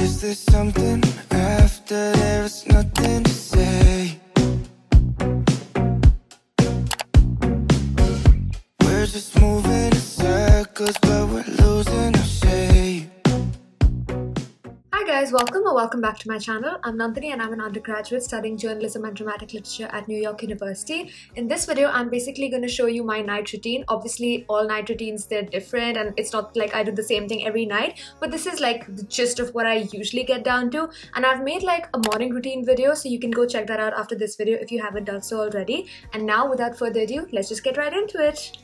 Is there something after there's nothing to say? We're just moving in circles, but we're losing our shape. Hi guys, welcome back to my channel. I'm Nandini and I'm an undergraduate studying journalism and dramatic literature at New York University. In this video, I'm basically going to show you my night routine. Obviously, all night routines, they're different and it's not like I do the same thing every night, but this is like the gist of what I usually get down to. And I've made like a morning routine video, so you can go check that out after this video if you haven't done so already. And now, without further ado, let's just get right into it.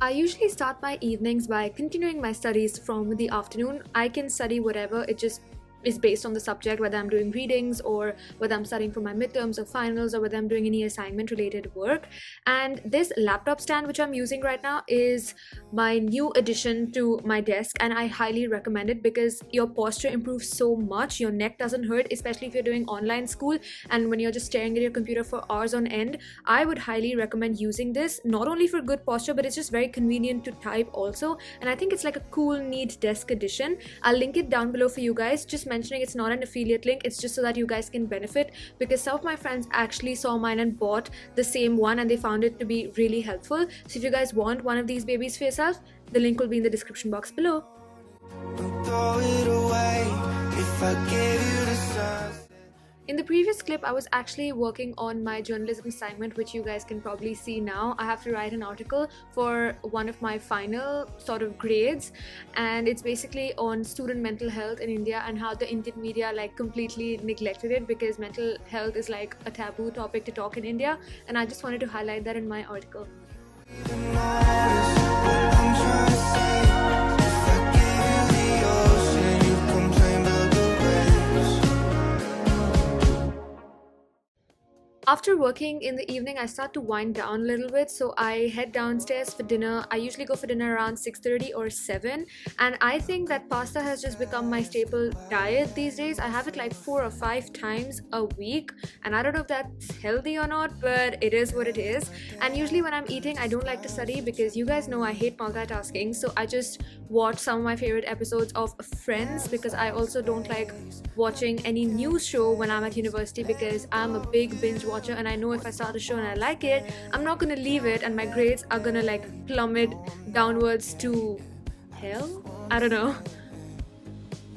I usually start my evenings by continuing my studies from the afternoon. I can study whatever, it just is based on the subject, whether I'm doing readings or whether I'm studying for my midterms or finals or whether I'm doing any assignment related work. And this laptop stand which I'm using right now is my new addition to my desk, and I highly recommend it because your posture improves so much. Your neck doesn't hurt, especially if you're doing online school and when you're just staring at your computer for hours on end. I would highly recommend using this, not only for good posture, but it's just very convenient to type also, and I think it's like a cool, neat desk addition. I'll link it down below for you guys. Just mentioning it's not an affiliate link, it's just so that you guys can benefit, because some of my friends actually saw mine and bought the same one and they found it to be really helpful. So if you guys want one of these babies for yourself, the link will be in the description box below. Don't throw it away if I gave you the sun. In the previous clip, I was actually working on my journalism assignment, which you guys can probably see now. I have to write an article for one of my final sort of grades, and it's basically on student mental health in India and how the Indian media like completely neglected it, because mental health is like a taboo topic to talk in India, and I just wanted to highlight that in my article. After working in the evening, I start to wind down a little bit, so I head downstairs for dinner. I usually go for dinner around 6:30 or 7, and I think that pasta has just become my staple diet these days. I have it like 4 or 5 times a week, and I don't know if that's healthy or not, but it is what it is. And usually when I'm eating, I don't like to study because you guys know I hate multitasking, so I just watch some of my favorite episodes of Friends, because I also don't like watching any news show when I'm at university because I'm a big binge watcher, and I know if I start a show and I like it, I'm not gonna leave it and my grades are gonna like plummet downwards to hell? I don't know.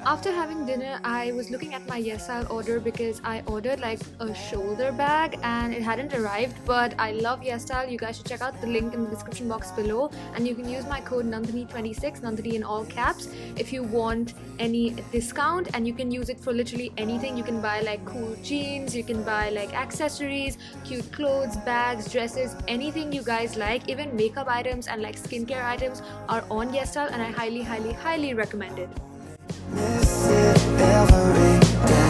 After having dinner, I was looking at my YesStyle order because I ordered like a shoulder bag and it hadn't arrived, but I love YesStyle. You guys should check out the link in the description box below, and you can use my code Nandini26, Nandini in all caps, if you want any discount, and you can use it for literally anything. You can buy like cool jeans, you can buy like accessories, cute clothes, bags, dresses, anything you guys like. Even makeup items and like skincare items are on YesStyle, and I highly recommend it. Miss it every day.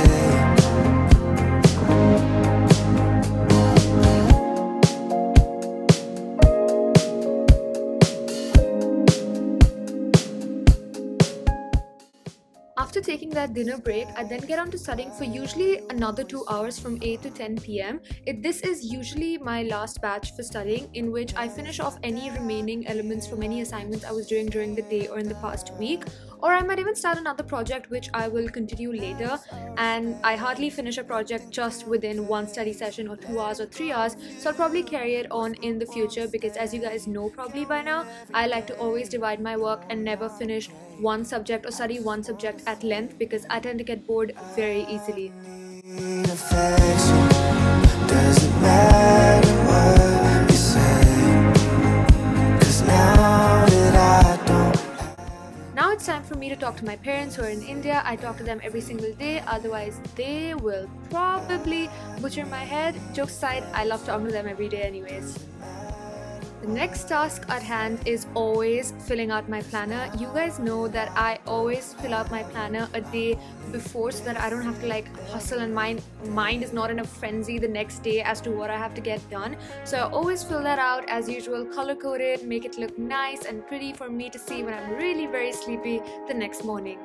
After taking that dinner break, I then get on to studying for usually another 2 hours from 8 to 10 p.m. This is usually my last batch for studying, in which I finish off any remaining elements from any assignments I was doing during the day or in the past week. Or I might even start another project which I will continue later, and I hardly finish a project just within one study session or 2 hours or 3 hours, so I'll probably carry it on in the future, because as you guys know probably by now, I like to always divide my work and never finish one subject or study one subject at length, because I tend to get bored very easily. Affection doesn't matter what you say, 'cause now that I don't. Now it's time for me to talk to my parents who are in India. I talk to them every single day, otherwise they will probably butcher my head. Jokes aside, I love talking to them every day anyways. The next task at hand is always filling out my planner. You guys know that I always fill out my planner a day before so that I don't have to like hustle, and my mind is not in a frenzy the next day as to what I have to get done. So I always fill that out as usual, color coded, make it look nice and pretty for me to see when I'm really very sleepy the next morning.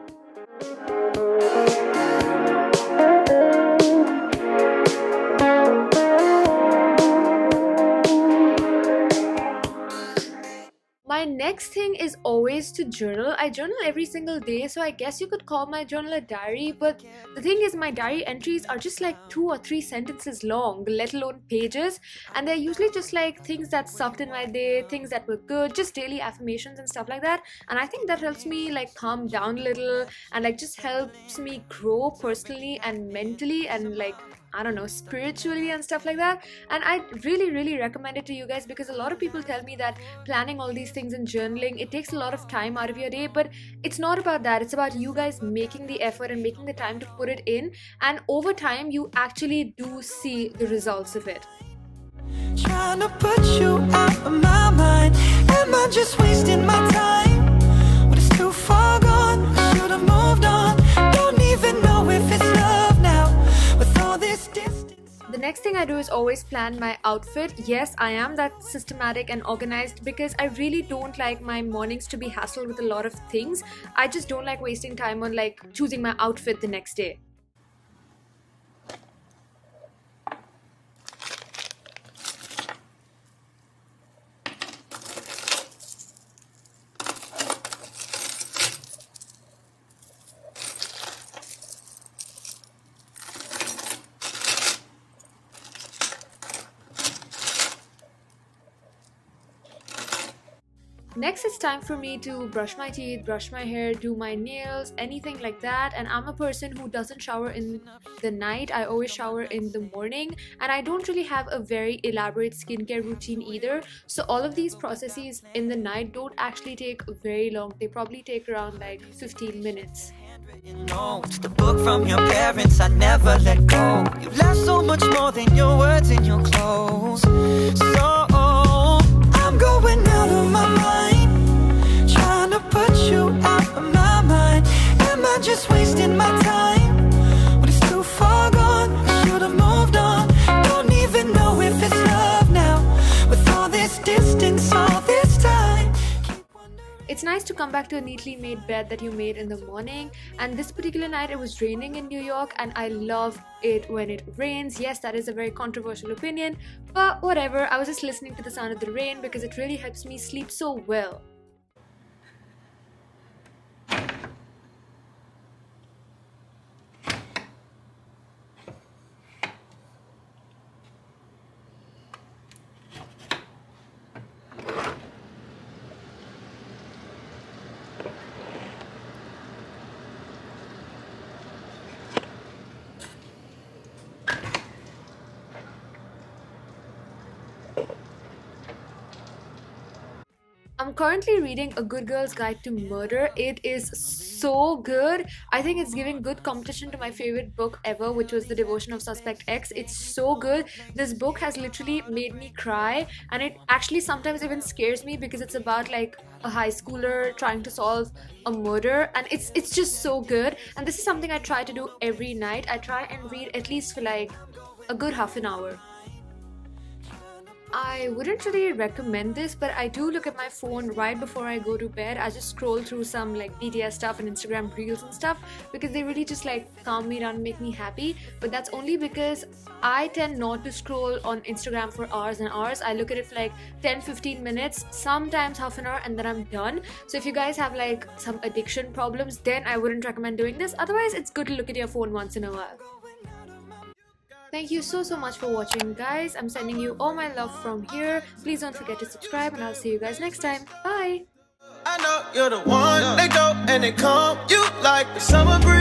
My next thing is always to journal. I journal every single day, so I guess you could call my journal a diary, but the thing is my diary entries are just like 2 or 3 sentences long, let alone pages, and they're usually just like things that sucked in my day, things that were good, just daily affirmations and stuff like that. And I think that helps me like calm down a little and like just helps me grow personally and mentally and like, I don't know, spiritually and stuff like that. And I really recommend it to you guys because a lot of people tell me that planning all these things and journaling, it takes a lot of time out of your day, but it's not about that. It's about you guys making the effort and making the time to put it in, and over time you actually do see the results of it. Trying to put you out of my mind. Am I just wasting my time? But it's too far gone. I should have moved on. Don't even know if it's love now. With all this distance. The next thing I do is always plan my outfit. Yes, I am that systematic and organized because I really don't like my mornings to be hassled with a lot of things. I just don't like wasting time on like choosing my outfit the next day. Next, it's time for me to brush my teeth, brush my hair, do my nails, anything like that. And I'm a person who doesn't shower in the night. I always shower in the morning, and I don't really have a very elaborate skincare routine either. So all of these processes in the night don't actually take very long. They probably take around like 15 minutes. Notes, the book from your parents, I never let go. You left so much more than your words and your clothes. So I'm going out of my mind, trying to put you out of my mind. Am I just wasting my time? But it's too far gone. I should have moved on. Don't even know if it's love now. With all this distance, all this time. It's nice to come back to a neatly made bed that you made in the morning, and this particular night it was raining in New York, and I love it when it rains. Yes, that is a very controversial opinion, but whatever. I was just listening to the sound of the rain because it really helps me sleep so well. I'm currently reading A Good Girl's Guide to Murder. It is so good. I think it's giving good competition to my favorite book ever, which was The Devotion of Suspect X. It's so good. This book has literally made me cry, and it actually sometimes even scares me because it's about like a high schooler trying to solve a murder, and it's just so good. And this is something I try to do every night. I try and read at least for like a good half an hour. I wouldn't really recommend this, but I do look at my phone right before I go to bed. I just scroll through some like BTS stuff and Instagram reels and stuff because they really just like calm me down and make me happy. But that's only because I tend not to scroll on Instagram for hours and hours. I look at it for like 10-15 minutes, sometimes half an hour, and then I'm done. So if you guys have like some addiction problems, then I wouldn't recommend doing this. Otherwise, it's good to look at your phone once in a while. Thank you so much for watching, guys. I'm sending you all my love from here. Please don't forget to subscribe, and I'll see you guys next time. Bye. I know you're the one. They go and they come. You like the summer breeze.